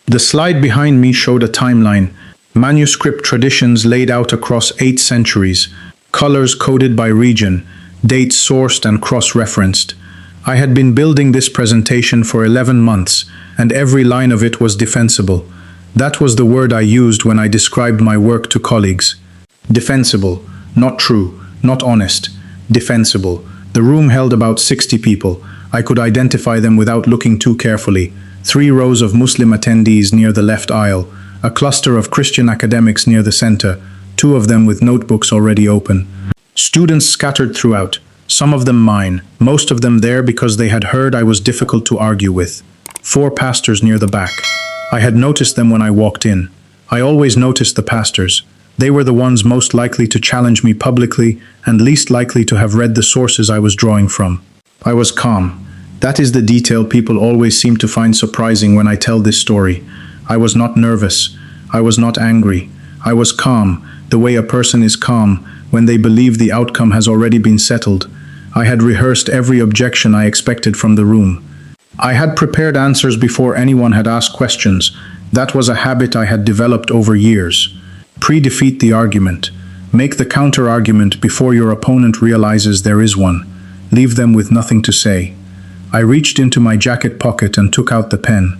The slide behind me showed a timeline, manuscript traditions laid out across 8 centuries, colors coded by region, dates sourced and cross-referenced. I had been building this presentation for 11 months, and every line of it was defensible. That was the word I used when I described my work to colleagues. Defensible, not true, not honest. Defensible. The room held about 60 people. I could identify them without looking too carefully. 3 rows of Muslim attendees near the left aisle, a cluster of Christian academics near the center, 2 of them with notebooks already open. Students scattered throughout, some of them mine, most of them there because they had heard I was difficult to argue with. 4 pastors near the back. I had noticed them when I walked in. I always noticed the pastors. They were the ones most likely to challenge me publicly and least likely to have read the sources I was drawing from. I was calm. That is the detail people always seem to find surprising when I tell this story. I was not nervous. I was not angry. I was calm, the way a person is calm when they believe the outcome has already been settled. I had rehearsed every objection I expected from the room. I had prepared answers before anyone had asked questions. That was a habit I had developed over years. Pre-defeat the argument. Make the counter-argument before your opponent realizes there is one. Leave them with nothing to say. I reached into my jacket pocket and took out the pen.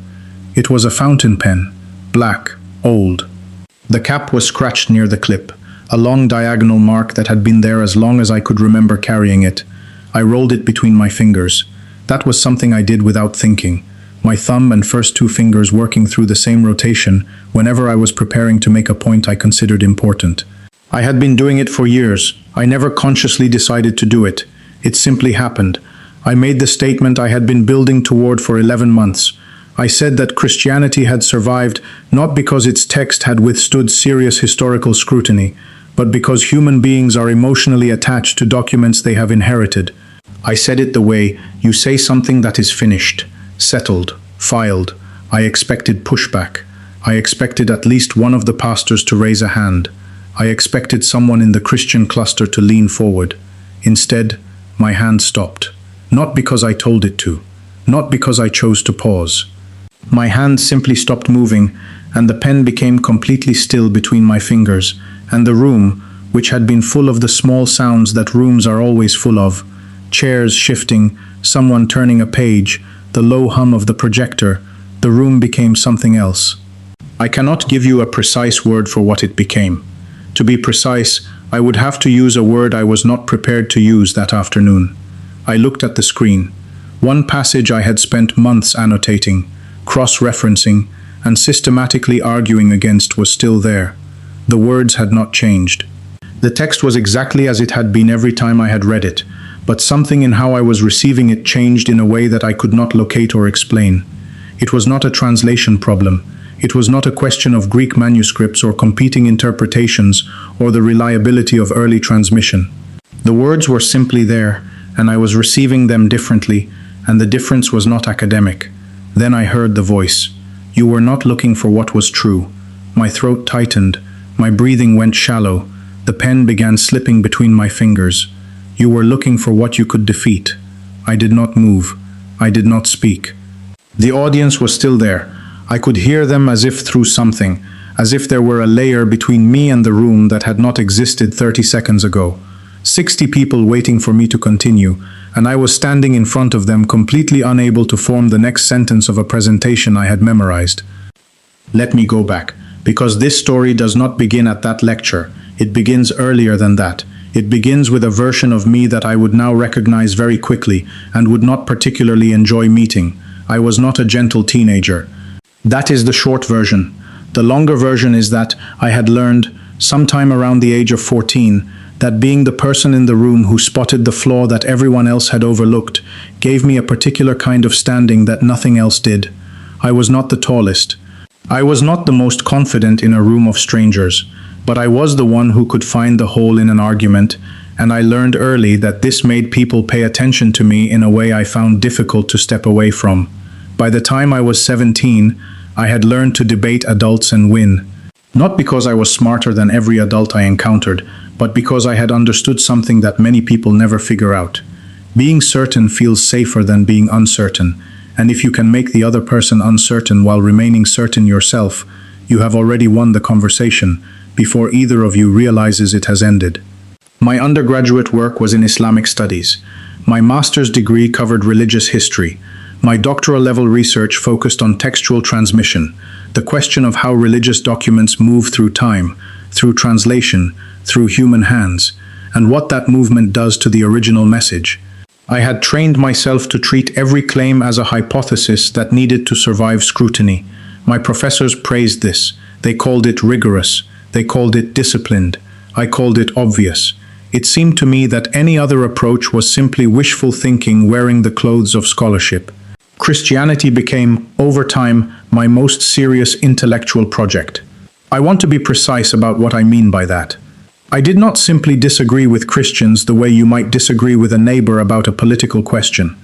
It was a fountain pen, black, old. The cap was scratched near the clip, a long diagonal mark that had been there as long as I could remember carrying it. I rolled it between my fingers. That was something I did without thinking, my thumb and first 2 fingers working through the same rotation whenever I was preparing to make a point I considered important. I had been doing it for years. I never consciously decided to do it. It simply happened. I made the statement I had been building toward for 11 months. I said that Christianity had survived not because its text had withstood serious historical scrutiny, but because human beings are emotionally attached to documents they have inherited. I said it the way you say something that is finished, settled, filed. I expected pushback. I expected at least one of the pastors to raise a hand. I expected someone in the Christian cluster to lean forward. Instead, my hand stopped. Not because I told it to. Not because I chose to pause. My hand simply stopped moving, and the pen became completely still between my fingers, and the room, which had been full of the small sounds that rooms are always full of, chairs shifting, someone turning a page, the low hum of the projector, the room became something else. I cannot give you a precise word for what it became. To be precise, I would have to use a word I was not prepared to use that afternoon. I looked at the screen. One passage I had spent months annotating, cross-referencing, and systematically arguing against was still there. The words had not changed. The text was exactly as it had been every time I had read it, but something in how I was receiving it changed in a way that I could not locate or explain. It was not a translation problem. It was not a question of Greek manuscripts or competing interpretations or the reliability of early transmission. The words were simply there, and I was receiving them differently, and the difference was not academic. Then I heard the voice. You were not looking for what was true. My throat tightened. My breathing went shallow. The pen began slipping between my fingers. You were looking for what you could defeat. I did not move. I did not speak. The audience was still there. I could hear them as if through something, as if there were a layer between me and the room that had not existed 30 seconds ago. 60 people waiting for me to continue, and I was standing in front of them completely unable to form the next sentence of a presentation I had memorized. Let me go back, because this story does not begin at that lecture. It begins earlier than that. It begins with a version of me that I would now recognize very quickly and would not particularly enjoy meeting. I was not a gentle teenager. That is the short version. The longer version is that I had learned, sometime around the age of 14, that being the person in the room who spotted the flaw that everyone else had overlooked gave me a particular kind of standing that nothing else did. I was not the tallest. I was not the most confident in a room of strangers, but I was the one who could find the hole in an argument, and I learned early that this made people pay attention to me in a way I found difficult to step away from. By the time I was 17, I had learned to debate adults and win. Not because I was smarter than every adult I encountered, but because I had understood something that many people never figure out. Being certain feels safer than being uncertain, and if you can make the other person uncertain while remaining certain yourself, you have already won the conversation before either of you realizes it has ended. My undergraduate work was in Islamic studies. My master's degree covered religious history. My doctoral level research focused on textual transmission, the question of how religious documents move through time, through translation, through human hands, and what that movement does to the original message. I had trained myself to treat every claim as a hypothesis that needed to survive scrutiny. My professors praised this. They called it rigorous. They called it disciplined. I called it obvious. It seemed to me that any other approach was simply wishful thinking wearing the clothes of scholarship. Christianity became, over time, my most serious intellectual project. I want to be precise about what I mean by that. I did not simply disagree with Christians the way you might disagree with a neighbor about a political question.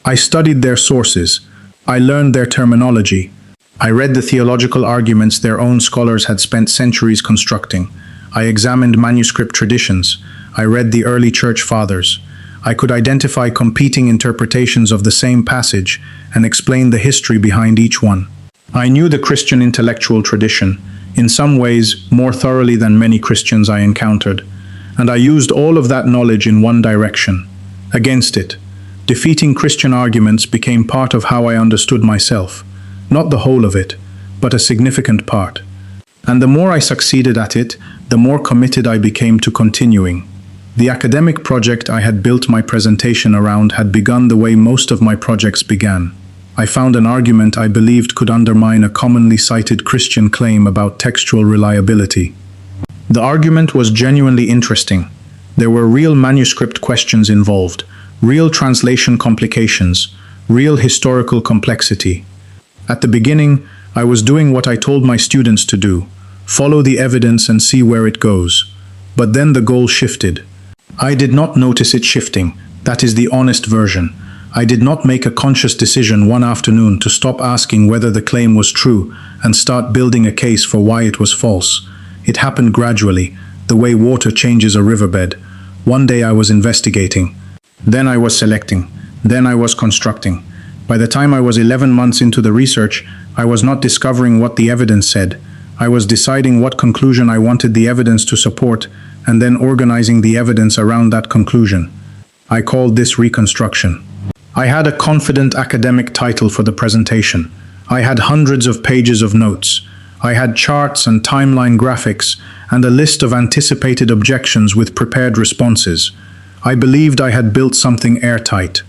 I studied their sources. I learned their terminology. I read the theological arguments their own scholars had spent centuries constructing. I examined manuscript traditions. I read the early church fathers. I could identify competing interpretations of the same passage and explain the history behind each one. I knew the Christian intellectual tradition, in some ways more thoroughly than many Christians I encountered, and I used all of that knowledge in one direction, against it. Defeating Christian arguments became part of how I understood myself, not the whole of it, but a significant part. And the more I succeeded at it, the more committed I became to continuing. The academic project I had built my presentation around had begun the way most of my projects began. I found an argument I believed could undermine a commonly cited Christian claim about textual reliability. The argument was genuinely interesting. There were real manuscript questions involved, real translation complications, real historical complexity. At the beginning, I was doing what I told my students to do, follow the evidence and see where it goes. But then the goal shifted. I did not notice it shifting. That is the honest version. I did not make a conscious decision one afternoon to stop asking whether the claim was true and start building a case for why it was false. It happened gradually, the way water changes a riverbed. One day I was investigating. Then I was selecting. Then I was constructing. By the time I was 11 months into the research, I was not discovering what the evidence said. I was deciding what conclusion I wanted the evidence to support and then organizing the evidence around that conclusion. I called this reconstruction. I had a confident academic title for the presentation. I had hundreds of pages of notes. I had charts and timeline graphics and a list of anticipated objections with prepared responses. I believed I had built something airtight.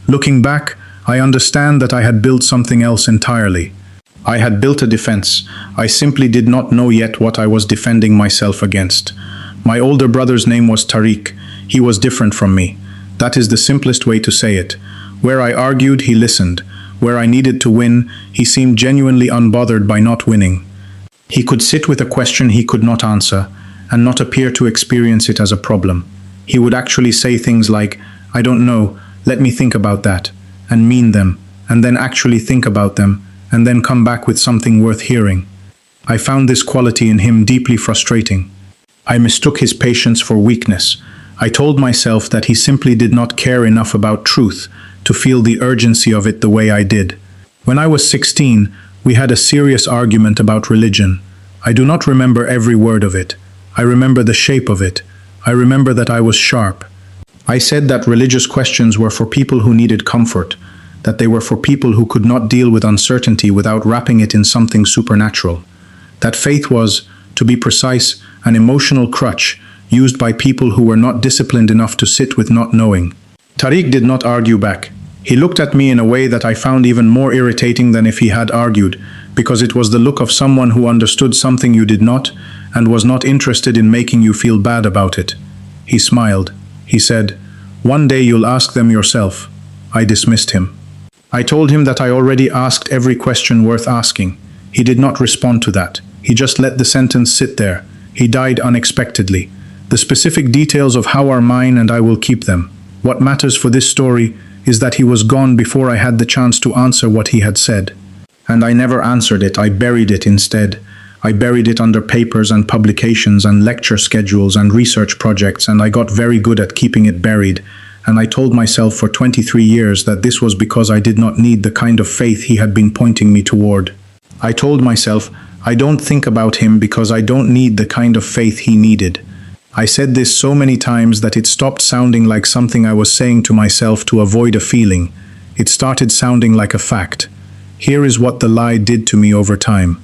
Looking back, I understand that I had built something else entirely. I had built a defense. I simply did not know yet what I was defending myself against. My older brother's name was Tariq. He was different from me. That is the simplest way to say it. Where I argued, he listened. Where I needed to win, he seemed genuinely unbothered by not winning. He could sit with a question he could not answer, and not appear to experience it as a problem. He would actually say things like, "I don't know, let me think about that," and mean them, and then actually think about them, and then come back with something worth hearing. I found this quality in him deeply frustrating. I mistook his patience for weakness. I told myself that he simply did not care enough about truth to feel the urgency of it the way I did. When I was 16, we had a serious argument about religion. I do not remember every word of it. I remember the shape of it. I remember that I was sharp. I said that religious questions were for people who needed comfort, that they were for people who could not deal with uncertainty without wrapping it in something supernatural. That faith was, to be precise, an emotional crutch used by people who were not disciplined enough to sit with not knowing. Tariq did not argue back. He looked at me in a way that I found even more irritating than if he had argued, because it was the look of someone who understood something you did not and was not interested in making you feel bad about it. He smiled. He said, "One day you'll ask them yourself." I dismissed him. I told him that I already asked every question worth asking. He did not respond to that. He just let the sentence sit there. He died unexpectedly. The specific details of how are mine, and I will keep them. What matters for this story is that he was gone before I had the chance to answer what he had said. And I never answered it. I buried it instead. I buried it under papers and publications and lecture schedules and research projects, and I got very good at keeping it buried. and I told myself for 23 years that this was because I did not need the kind of faith he had been pointing me toward. I told myself, I don't think about him because I don't need the kind of faith he needed. I said this so many times that it stopped sounding like something I was saying to myself to avoid a feeling. It started sounding like a fact. Here is what the lie did to me over time.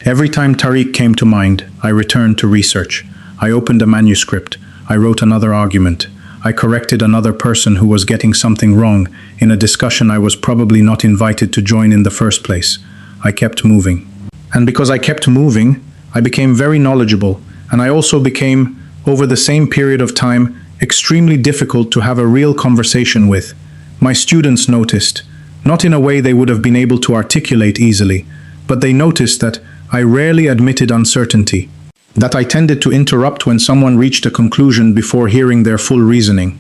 Every time Tariq came to mind, I returned to research. I opened a manuscript. I wrote another argument. I corrected another person who was getting something wrong in a discussion I was probably not invited to join in the first place. I kept moving. And because I kept moving, I became very knowledgeable, and I also became, over the same period of time, extremely difficult to have a real conversation with. My students noticed, not in a way they would have been able to articulate easily, but they noticed that I rarely admitted uncertainty, that I tended to interrupt when someone reached a conclusion before hearing their full reasoning,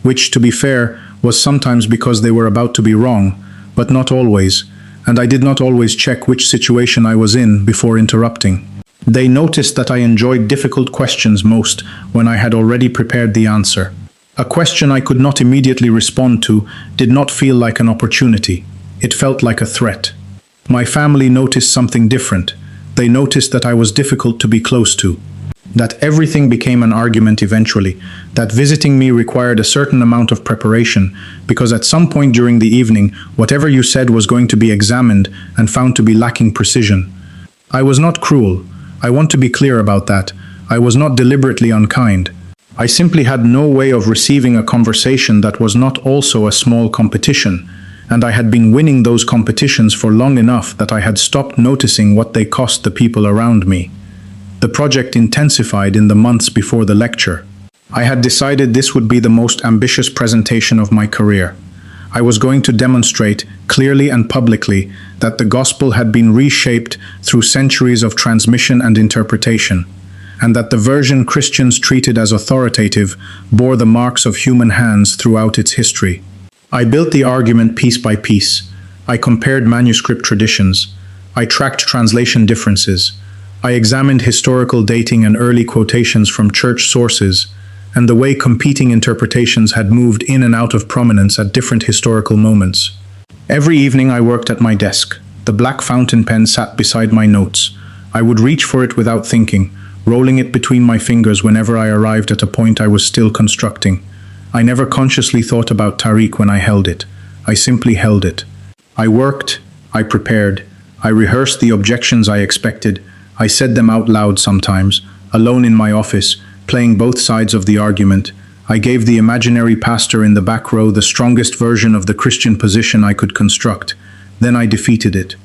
which, to be fair, was sometimes because they were about to be wrong, but not always, and I did not always check which situation I was in before interrupting. They noticed that I enjoyed difficult questions most when I had already prepared the answer. A question I could not immediately respond to did not feel like an opportunity. It felt like a threat. My family noticed something different. They noticed that I was difficult to be close to, that everything became an argument eventually, that visiting me required a certain amount of preparation, because at some point during the evening, whatever you said was going to be examined and found to be lacking precision. I was not cruel. I want to be clear about that. I was not deliberately unkind. I simply had no way of receiving a conversation that was not also a small competition, and I had been winning those competitions for long enough that I had stopped noticing what they cost the people around me. The project intensified in the months before the lecture. I had decided this would be the most ambitious presentation of my career. I was going to demonstrate, clearly and publicly, that the gospel had been reshaped through centuries of transmission and interpretation, and that the version Christians treated as authoritative bore the marks of human hands throughout its history. I built the argument piece by piece. I compared manuscript traditions. I tracked translation differences. I examined historical dating and early quotations from church sources, and the way competing interpretations had moved in and out of prominence at different historical moments. Every evening I worked at my desk. The black fountain pen sat beside my notes. I would reach for it without thinking, rolling it between my fingers whenever I arrived at a point I was still constructing. I never consciously thought about Tariq when I held it. I simply held it. I worked, I prepared, I rehearsed the objections I expected. I said them out loud sometimes, alone in my office, playing both sides of the argument. I gave the imaginary pastor in the back row the strongest version of the Christian position I could construct. Then I defeated it.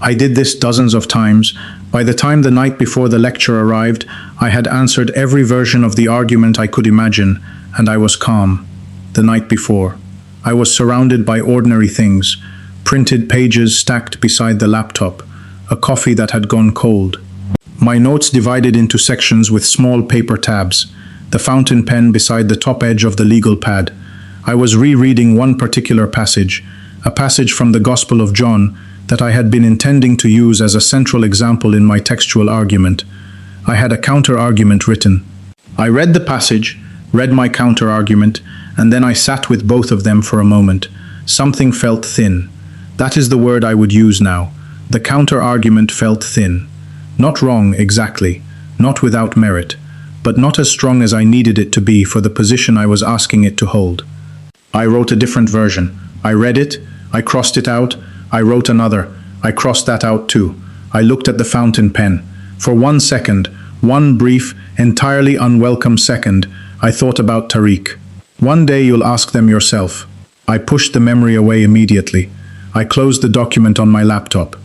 I did this dozens of times. By the time the night before the lecture arrived, I had answered every version of the argument I could imagine, and I was calm. The night before, I was surrounded by ordinary things, printed pages stacked beside the laptop, a coffee that had gone cold. My notes divided into sections with small paper tabs, the fountain pen beside the top edge of the legal pad. I was rereading one particular passage, a passage from the Gospel of John that I had been intending to use as a central example in my textual argument. I had a counter-argument written. I read the passage, read my counter-argument, and then I sat with both of them for a moment. Something felt thin. That is the word I would use now. The counter-argument felt thin. Not wrong, exactly. Not without merit. But not as strong as I needed it to be for the position I was asking it to hold. I wrote a different version. I read it. I crossed it out. I wrote another. I crossed that out too. I looked at the fountain pen. For 1 second, one brief, entirely unwelcome second, I thought about Tariq. One day you'll ask them yourself. I pushed the memory away immediately. I closed the document on my laptop.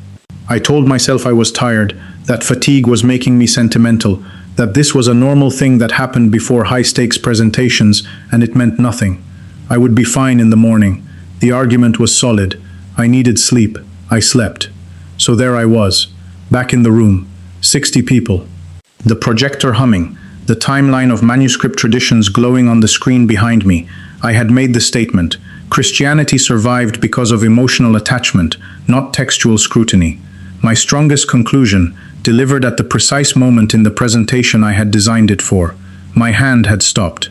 I told myself I was tired, that fatigue was making me sentimental, that this was a normal thing that happened before high-stakes presentations, and it meant nothing. I would be fine in the morning. The argument was solid. I needed sleep. I slept. So there I was, back in the room, 60 people. The projector humming, the timeline of manuscript traditions glowing on the screen behind me. I had made the statement, Christianity survived because of emotional attachment, not textual scrutiny. My strongest conclusion, delivered at the precise moment in the presentation I had designed it for. My hand had stopped.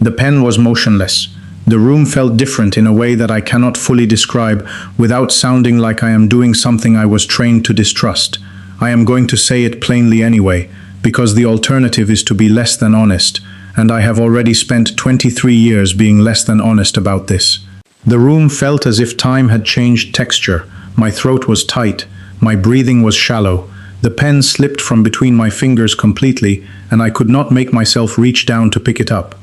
The pen was motionless. The room felt different in a way that I cannot fully describe without sounding like I am doing something I was trained to distrust. I am going to say it plainly anyway, because the alternative is to be less than honest, and I have already spent 23 years being less than honest about this. The room felt as if time had changed texture. My throat was tight, my breathing was shallow, the pen slipped from between my fingers completely, and I could not make myself reach down to pick it up.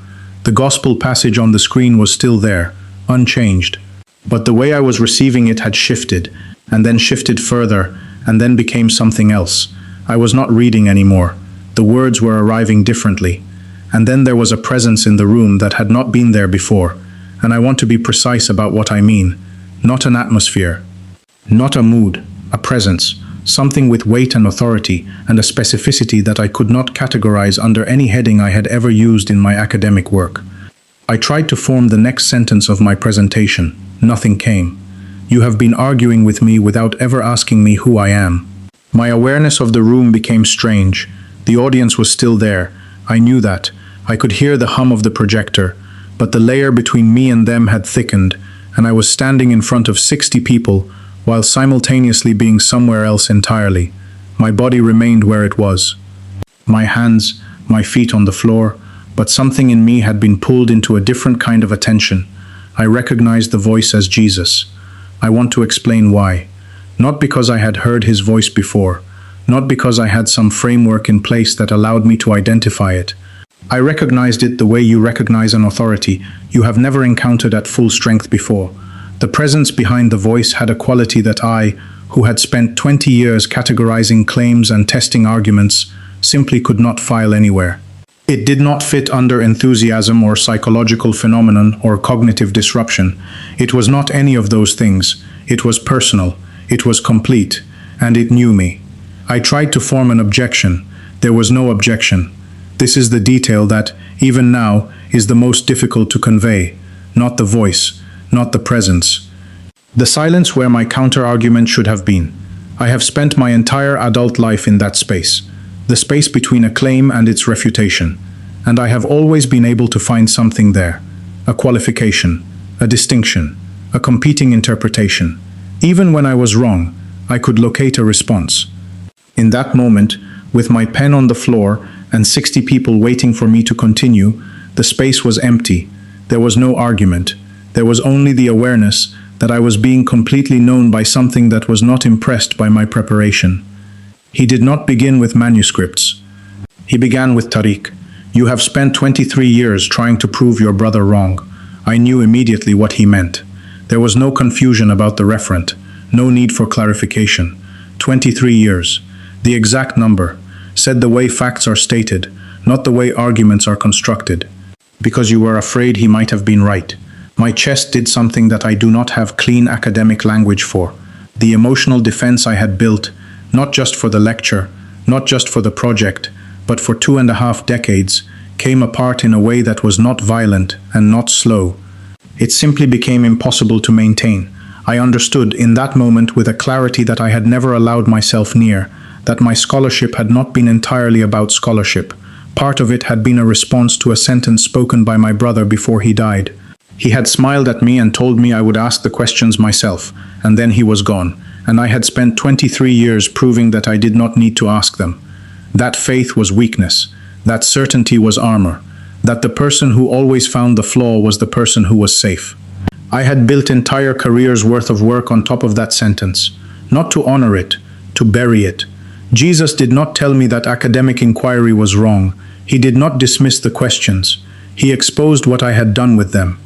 The gospel passage on the screen was still there, unchanged. But the way I was receiving it had shifted, and then shifted further, and then became something else. I was not reading anymore. The words were arriving differently. And then there was a presence in the room that had not been there before. And I want to be precise about what I mean. Not an atmosphere. Not a mood. A presence. Something with weight and authority, and a specificity that I could not categorize under any heading I had ever used in my academic work. I tried to form the next sentence of my presentation. Nothing came. You have been arguing with me without ever asking me who I am. My awareness of the room became strange. The audience was still there. I knew that. I could hear the hum of the projector, but the layer between me and them had thickened, and I was standing in front of 60 people, while simultaneously being somewhere else entirely. My body remained where it was. My hands, my feet on the floor, but something in me had been pulled into a different kind of attention. I recognized the voice as Jesus. I want to explain why. Not because I had heard his voice before, not because I had some framework in place that allowed me to identify it. I recognized it the way you recognize an authority you have never encountered at full strength before. The presence behind the voice had a quality that I, who had spent 20 years categorizing claims and testing arguments, simply could not file anywhere. It did not fit under enthusiasm or psychological phenomenon or cognitive disruption. It was not any of those things. It was personal. It was complete. And it knew me. I tried to form an objection. There was no objection. This is the detail that, even now, is the most difficult to convey. Not the voice. Not the presence. The silence where my counter-argument should have been. I have spent my entire adult life in that space, the space between a claim and its refutation, and I have always been able to find something there, a qualification, a distinction, a competing interpretation. Even when I was wrong, I could locate a response. In that moment, with my pen on the floor and 60 people waiting for me to continue, the space was empty. There was no argument. There was only the awareness that I was being completely known by something that was not impressed by my preparation. He did not begin with manuscripts. He began with Tariq. You have spent 23 years trying to prove your brother wrong. I knew immediately what he meant. There was no confusion about the referent, no need for clarification. 23 years. The exact number, said the way facts are stated, not the way arguments are constructed. Because you were afraid he might have been right. My chest did something that I do not have clean academic language for. The emotional defense I had built, not just for the lecture, not just for the project, but for 2.5 decades, came apart in a way that was not violent and not slow. It simply became impossible to maintain. I understood in that moment with a clarity that I had never allowed myself near, that my scholarship had not been entirely about scholarship. Part of it had been a response to a sentence spoken by my brother before he died. He had smiled at me and told me I would ask the questions myself, and then he was gone, and I had spent 23 years proving that I did not need to ask them. That faith was weakness. That certainty was armor. That the person who always found the flaw was the person who was safe. I had built entire careers worth of work on top of that sentence, not to honor it, to bury it. Jesus did not tell me that academic inquiry was wrong. He did not dismiss the questions. He exposed what I had done with them.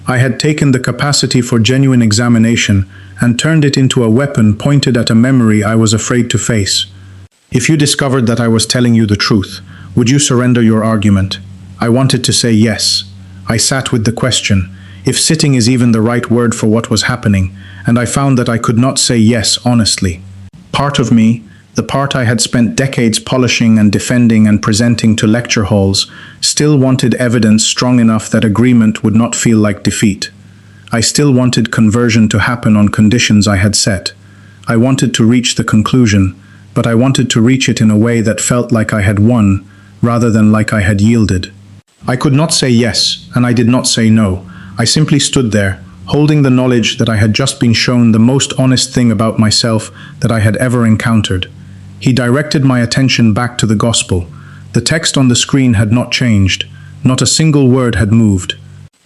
I had taken the capacity for genuine examination and turned it into a weapon pointed at a memory I was afraid to face. If you discovered that I was telling you the truth, would you surrender your argument? I wanted to say yes. I sat with the question, if sitting is even the right word for what was happening, and I found that I could not say yes honestly. Part of me, the part I had spent decades polishing and defending and presenting to lecture halls, still wanted evidence strong enough that agreement would not feel like defeat. I still wanted conversion to happen on conditions I had set. I wanted to reach the conclusion, but I wanted to reach it in a way that felt like I had won, rather than like I had yielded. I could not say yes, and I did not say no. I simply stood there, holding the knowledge that I had just been shown the most honest thing about myself that I had ever encountered. He directed my attention back to the gospel. The text on the screen had not changed. Not a single word had moved.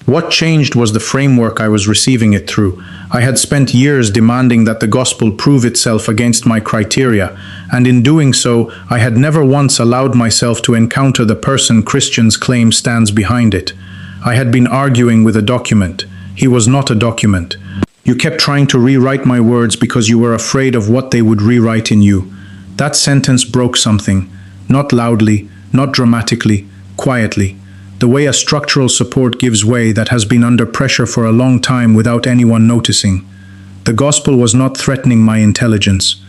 What changed was the framework I was receiving it through. I had spent years demanding that the gospel prove itself against my criteria, and in doing so, I had never once allowed myself to encounter the person Christians claim stands behind it. I had been arguing with a document. He was not a document. You kept trying to rewrite my words because you were afraid of what they would rewrite in you. That sentence broke something, not loudly, not dramatically, quietly. The way a structural support gives way that has been under pressure for a long time without anyone noticing. The gospel was not threatening my intelligence.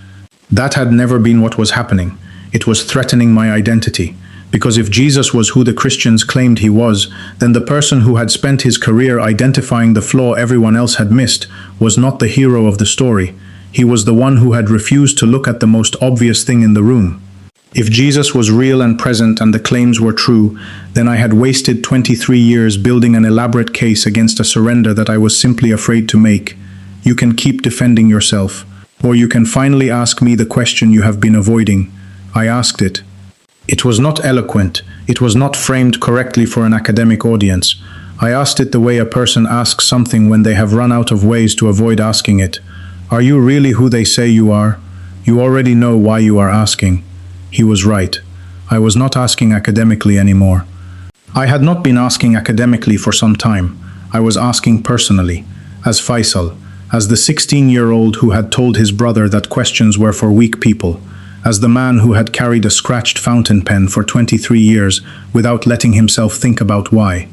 That had never been what was happening. It was threatening my identity. Because if Jesus was who the Christians claimed he was, then the person who had spent his career identifying the flaw everyone else had missed was not the hero of the story. He was the one who had refused to look at the most obvious thing in the room. If Jesus was real and present and the claims were true, then I had wasted 23 years building an elaborate case against a surrender that I was simply afraid to make. You can keep defending yourself, or you can finally ask me the question you have been avoiding. I asked it. It was not eloquent. It was not framed correctly for an academic audience. I asked it the way a person asks something when they have run out of ways to avoid asking it. Are you really who they say you are? You already know why you are asking. He was right. I was not asking academically anymore. I had not been asking academically for some time. I was asking personally, as Faisal, as the 16-year-old who had told his brother that questions were for weak people, as the man who had carried a scratched fountain pen for 23 years without letting himself think about why.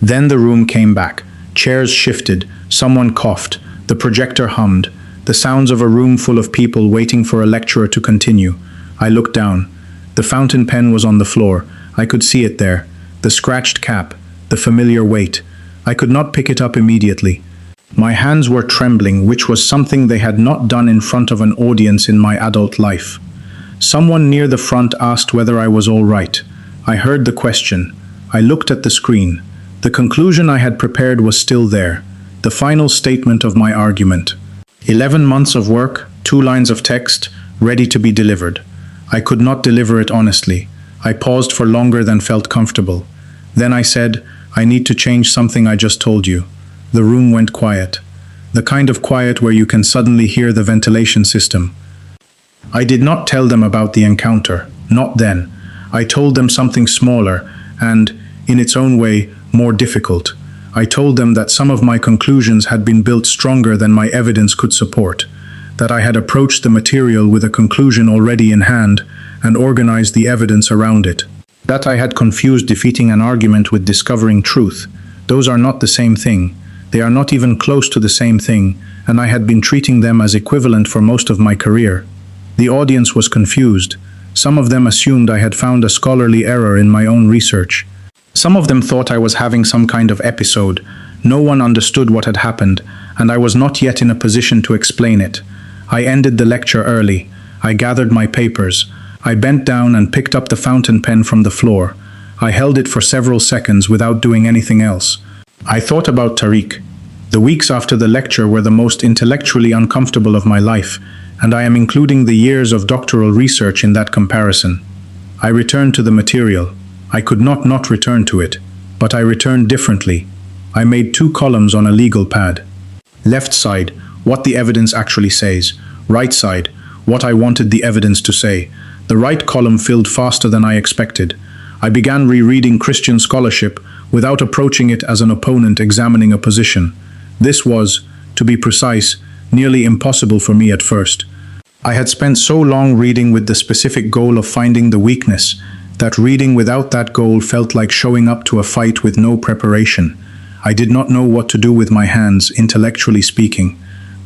Then the room came back. Chairs shifted. Someone coughed. The projector hummed. The sounds of a room full of people waiting for a lecturer to continue. I looked down. The fountain pen was on the floor. I could see it there. The scratched cap. The familiar weight. I could not pick it up immediately. My hands were trembling, which was something they had not done in front of an audience in my adult life. Someone near the front asked whether I was all right. I heard the question. I looked at the screen. The conclusion I had prepared was still there. The final statement of my argument. 11 months of work, 2 lines of text, ready to be delivered. I could not deliver it honestly. I paused for longer than felt comfortable. Then I said, I need to change something I just told you. The room went quiet. The kind of quiet where you can suddenly hear the ventilation system. I did not tell them about the encounter. Not then. I told them something smaller and, in its own way, more difficult. I told them that some of my conclusions had been built stronger than my evidence could support, that I had approached the material with a conclusion already in hand and organized the evidence around it, that I had confused defeating an argument with discovering truth. Those are not the same thing. They are not even close to the same thing, and I had been treating them as equivalent for most of my career. The audience was confused. Some of them assumed I had found a scholarly error in my own research. Some of them thought I was having some kind of episode. No one understood what had happened, and I was not yet in a position to explain it. I ended the lecture early. I gathered my papers. I bent down and picked up the fountain pen from the floor. I held it for several seconds without doing anything else. I thought about Tariq. The weeks after the lecture were the most intellectually uncomfortable of my life, and I am including the years of doctoral research in that comparison. I returned to the material. I could not return to it, but I returned differently. I made 2 columns on a legal pad. Left side, what the evidence actually says. Right side, what I wanted the evidence to say. The right column filled faster than I expected. I began rereading Christian scholarship without approaching it as an opponent examining a position. This was, to be precise, nearly impossible for me at first. I had spent so long reading with the specific goal of finding the weakness, that reading without that goal felt like showing up to a fight with no preparation. I did not know what to do with my hands, intellectually speaking,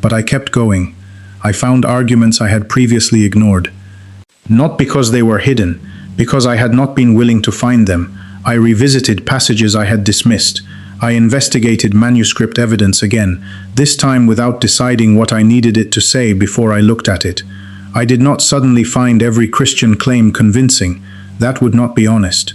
but I kept going. I found arguments I had previously ignored. Not because they were hidden, because I had not been willing to find them. I revisited passages I had dismissed. I investigated manuscript evidence again, this time without deciding what I needed it to say before I looked at it. I did not suddenly find every Christian claim convincing. That would not be honest.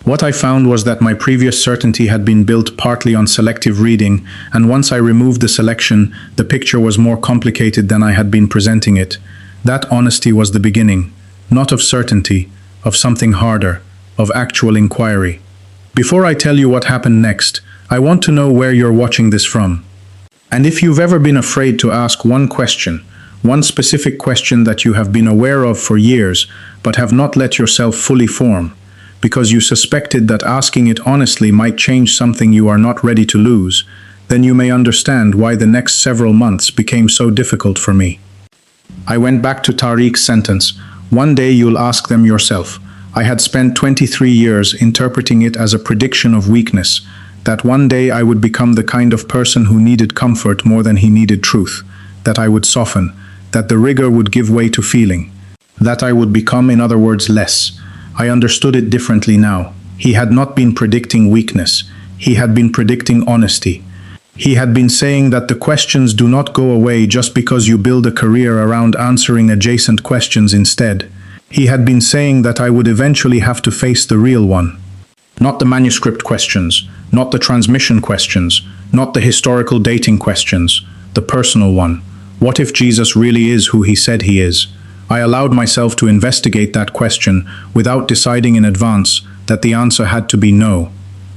What I found was that my previous certainty had been built partly on selective reading, and once I removed the selection, the picture was more complicated than I had been presenting it. That honesty was the beginning, not of certainty, of something harder, of actual inquiry. Before I tell you what happened next, I want to know where you're watching this from. And if you've ever been afraid to ask one question, one specific question that you have been aware of for years, but have not let yourself fully form, because you suspected that asking it honestly might change something you are not ready to lose, then you may understand why the next several months became so difficult for me. I went back to Tariq's sentence. One day you'll ask them yourself. I had spent 23 years interpreting it as a prediction of weakness, that one day I would become the kind of person who needed comfort more than he needed truth, that I would soften, that the rigor would give way to feeling, that I would become, in other words, less. I understood it differently now. He had not been predicting weakness. He had been predicting honesty. He had been saying that the questions do not go away just because you build a career around answering adjacent questions instead. He had been saying that I would eventually have to face the real one. Not the manuscript questions, not the transmission questions, not the historical dating questions, the personal one. What if Jesus really is who he said he is? I allowed myself to investigate that question without deciding in advance that the answer had to be no.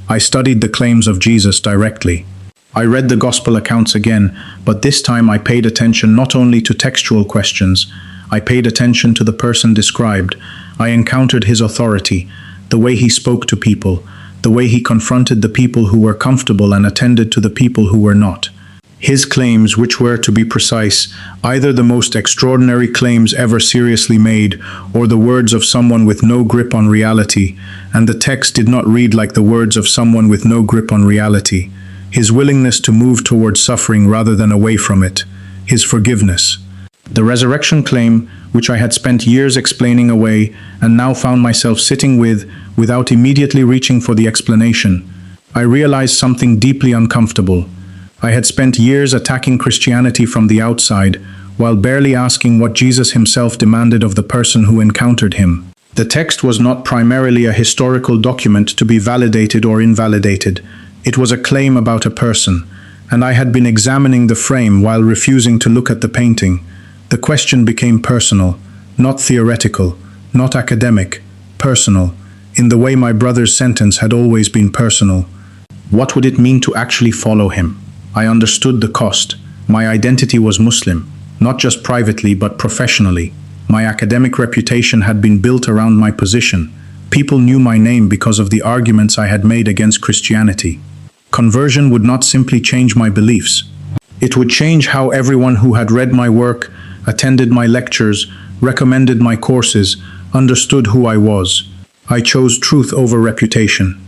I studied the claims of Jesus directly. I read the gospel accounts again, but this time I paid attention not only to textual questions, I paid attention to the person described. I encountered his authority, the way he spoke to people, the way he confronted the people who were comfortable and attended to the people who were not. His claims, which were, to be precise, either the most extraordinary claims ever seriously made, or the words of someone with no grip on reality, and the text did not read like the words of someone with no grip on reality. His willingness to move towards suffering rather than away from it. His forgiveness. The resurrection claim, which I had spent years explaining away, and now found myself sitting with, without immediately reaching for the explanation. I realized something deeply uncomfortable. I had spent years attacking Christianity from the outside, while barely asking what Jesus himself demanded of the person who encountered him. The text was not primarily a historical document to be validated or invalidated. It was a claim about a person, and I had been examining the frame while refusing to look at the painting. The question became personal, not theoretical, not academic, personal, in the way my brother's sentence had always been personal. What would it mean to actually follow him? I understood the cost. My identity was Muslim, not just privately but professionally. My academic reputation had been built around my position. People knew my name because of the arguments I had made against Christianity. Conversion would not simply change my beliefs. It would change how everyone who had read my work, attended my lectures, recommended my courses, understood who I was. I chose truth over reputation.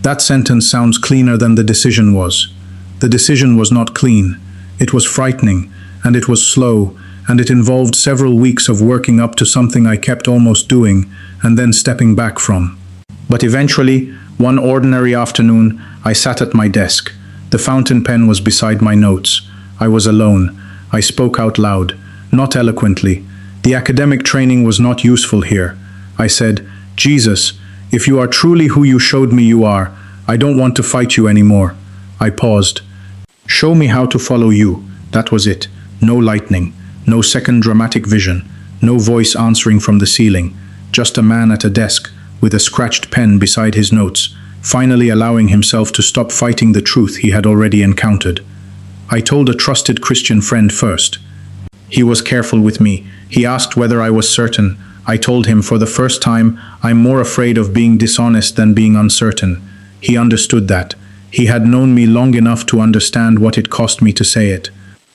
That sentence sounds cleaner than the decision was. The decision was not clean. It was frightening, and it was slow, and it involved several weeks of working up to something I kept almost doing, and then stepping back from. But eventually, one ordinary afternoon, I sat at my desk. The fountain pen was beside my notes. I was alone. I spoke out loud, not eloquently. The academic training was not useful here. I said, Jesus, if you are truly who you showed me you are, I don't want to fight you anymore. I paused. Show me how to follow you. That was it. No lightning, no second dramatic vision, no voice answering from the ceiling. Just a man at a desk, with a scratched pen beside his notes, finally allowing himself to stop fighting the truth he had already encountered. I told a trusted Christian friend first. He was careful with me. He asked whether I was certain. I told him for the first time, I'm more afraid of being dishonest than being uncertain. He understood that. He had known me long enough to understand what it cost me to say it.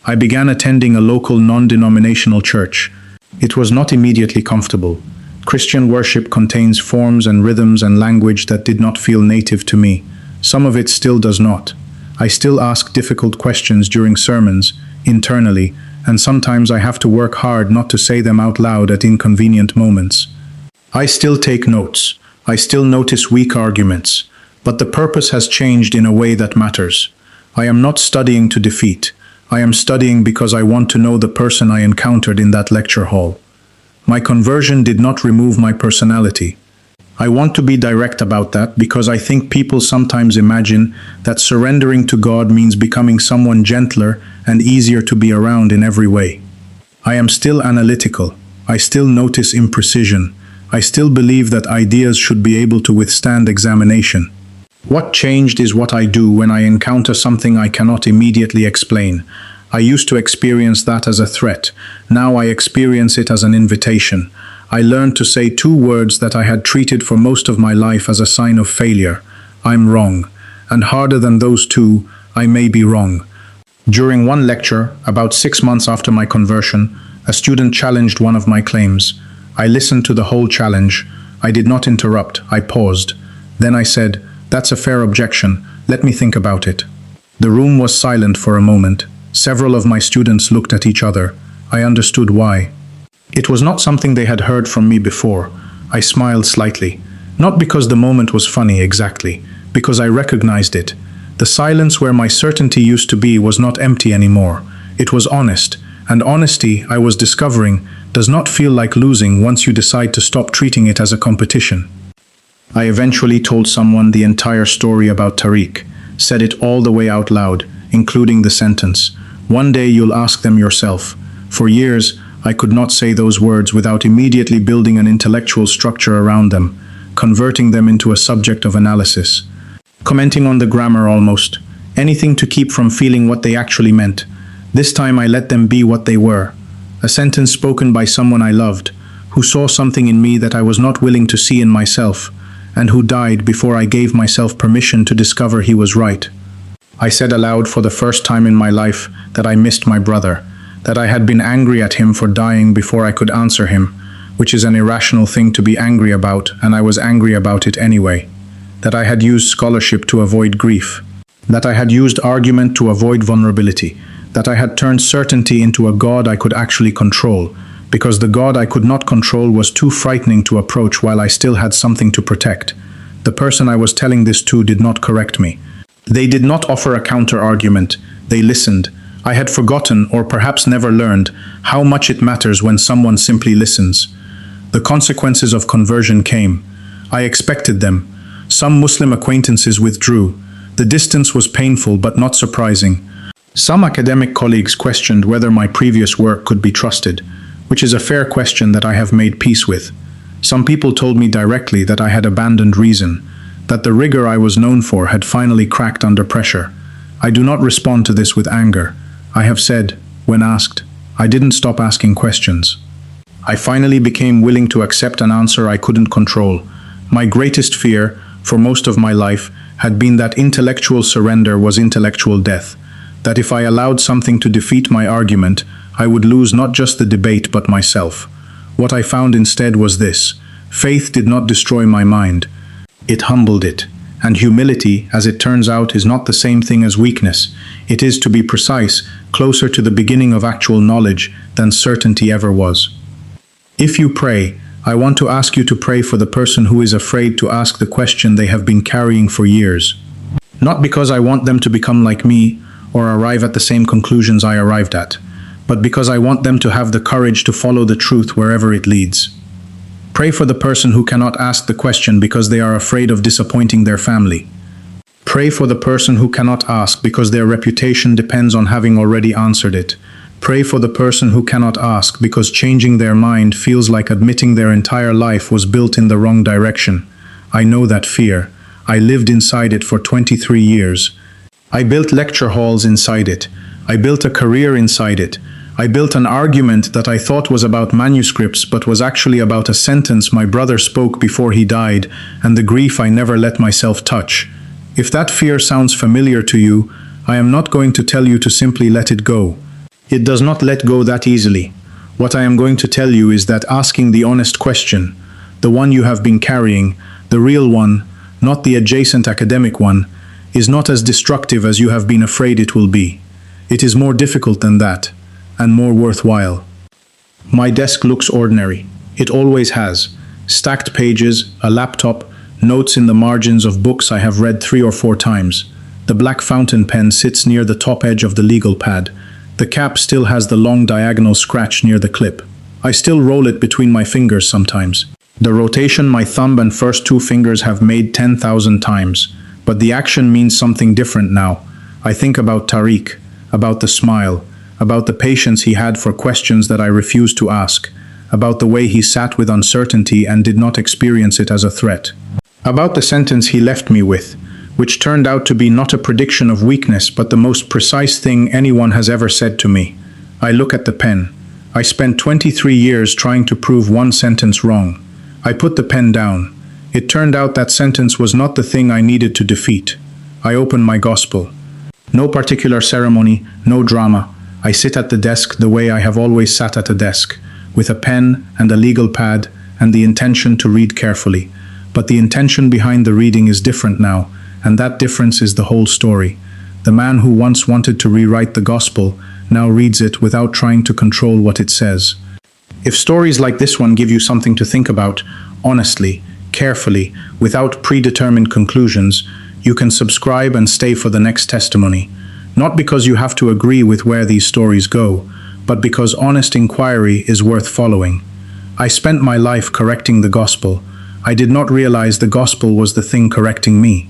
I began attending a local non-denominational church. It was not immediately comfortable. Christian worship contains forms and rhythms and language that did not feel native to me. Some of it still does not. I still ask difficult questions during sermons, internally, and sometimes I have to work hard not to say them out loud at inconvenient moments. I still take notes. I still notice weak arguments. But the purpose has changed in a way that matters. I am not studying to defeat. I am studying because I want to know the person I encountered in that lecture hall. My conversion did not remove my personality. I want to be direct about that because I think people sometimes imagine that surrendering to God means becoming someone gentler and easier to be around in every way. I am still analytical. I still notice imprecision. I still believe that ideas should be able to withstand examination. What changed is what I do when I encounter something I cannot immediately explain. I used to experience that as a threat. Now I experience it as an invitation. I learned to say two words that I had treated for most of my life as a sign of failure. I'm wrong. And harder than those two, I may be wrong. During one lecture, about 6 months after my conversion, a student challenged one of my claims. I listened to the whole challenge. I did not interrupt. I paused. Then I said, "That's a fair objection. Let me think about it." The room was silent for a moment. Several of my students looked at each other. I understood why. It was not something they had heard from me before. I smiled slightly. Not because the moment was funny exactly, because I recognized it. The silence where my certainty used to be was not empty anymore. It was honest, and honesty, I was discovering, does not feel like losing once you decide to stop treating it as a competition. I eventually told someone the entire story about Tariq, said it all the way out loud, including the sentence, "One day you'll ask them yourself." For years, I could not say those words without immediately building an intellectual structure around them, converting them into a subject of analysis. Commenting on the grammar almost, anything to keep from feeling what they actually meant. This time I let them be what they were. A sentence spoken by someone I loved, who saw something in me that I was not willing to see in myself, and who died before I gave myself permission to discover he was right. I said aloud for the first time in my life that I missed my brother, that I had been angry at him for dying before I could answer him, which is an irrational thing to be angry about, and I was angry about it anyway. That I had used scholarship to avoid grief. That I had used argument to avoid vulnerability. That I had turned certainty into a God I could actually control, because the God I could not control was too frightening to approach while I still had something to protect. The person I was telling this to did not correct me. They did not offer a counter-argument. They listened. I had forgotten, or perhaps never learned, how much it matters when someone simply listens. The consequences of conversion came. I expected them. Some Muslim acquaintances withdrew. The distance was painful but not surprising. Some academic colleagues questioned whether my previous work could be trusted, which is a fair question that I have made peace with. Some people told me directly that I had abandoned reason, that the rigor I was known for had finally cracked under pressure. I do not respond to this with anger. I have said, when asked, I didn't stop asking questions. I finally became willing to accept an answer I couldn't control. My greatest fear, for most of my life, had been that intellectual surrender was intellectual death, that if I allowed something to defeat my argument, I would lose not just the debate but myself. What I found instead was this: faith did not destroy my mind. It humbled it. And humility, as it turns out, is not the same thing as weakness. It is, to be precise, closer to the beginning of actual knowledge than certainty ever was. If you pray, I want to ask you to pray for the person who is afraid to ask the question they have been carrying for years. Not because I want them to become like me or arrive at the same conclusions I arrived at, but because I want them to have the courage to follow the truth wherever it leads. Pray for the person who cannot ask the question because they are afraid of disappointing their family. Pray for the person who cannot ask because their reputation depends on having already answered it. Pray for the person who cannot ask because changing their mind feels like admitting their entire life was built in the wrong direction. I know that fear. I lived inside it for 23 years. I built lecture halls inside it. I built a career inside it. I built an argument that I thought was about manuscripts but was actually about a sentence my brother spoke before he died and the grief I never let myself touch. If that fear sounds familiar to you, I am not going to tell you to simply let it go. It does not let go that easily. What I am going to tell you is that asking the honest question, the one you have been carrying, the real one, not the adjacent academic one, is not as destructive as you have been afraid it will be. It is more difficult than that, and more worthwhile. My desk looks ordinary. It always has. Stacked pages, a laptop, notes in the margins of books I have read 3 or 4 times. The black fountain pen sits near the top edge of the legal pad. The cap still has the long diagonal scratch near the clip. I still roll it between my fingers sometimes. The rotation my thumb and first two fingers have made 10,000 times, but the action means something different now. I think about Tariq, about the smile, about the patience he had for questions that I refused to ask, about the way he sat with uncertainty and did not experience it as a threat. About the sentence he left me with, which turned out to be not a prediction of weakness but the most precise thing anyone has ever said to me. I look at the pen. I spent 23 years trying to prove one sentence wrong. I put the pen down. It turned out that sentence was not the thing I needed to defeat. I open my gospel. No particular ceremony, no drama. I sit at the desk the way I have always sat at a desk, with a pen and a legal pad and the intention to read carefully. But the intention behind the reading is different now, and that difference is the whole story. The man who once wanted to rewrite the gospel now reads it without trying to control what it says. If stories like this one give you something to think about, honestly, carefully, without predetermined conclusions, you can subscribe and stay for the next testimony. Not because you have to agree with where these stories go, but because honest inquiry is worth following. I spent my life correcting the gospel. I did not realize the gospel was the thing correcting me.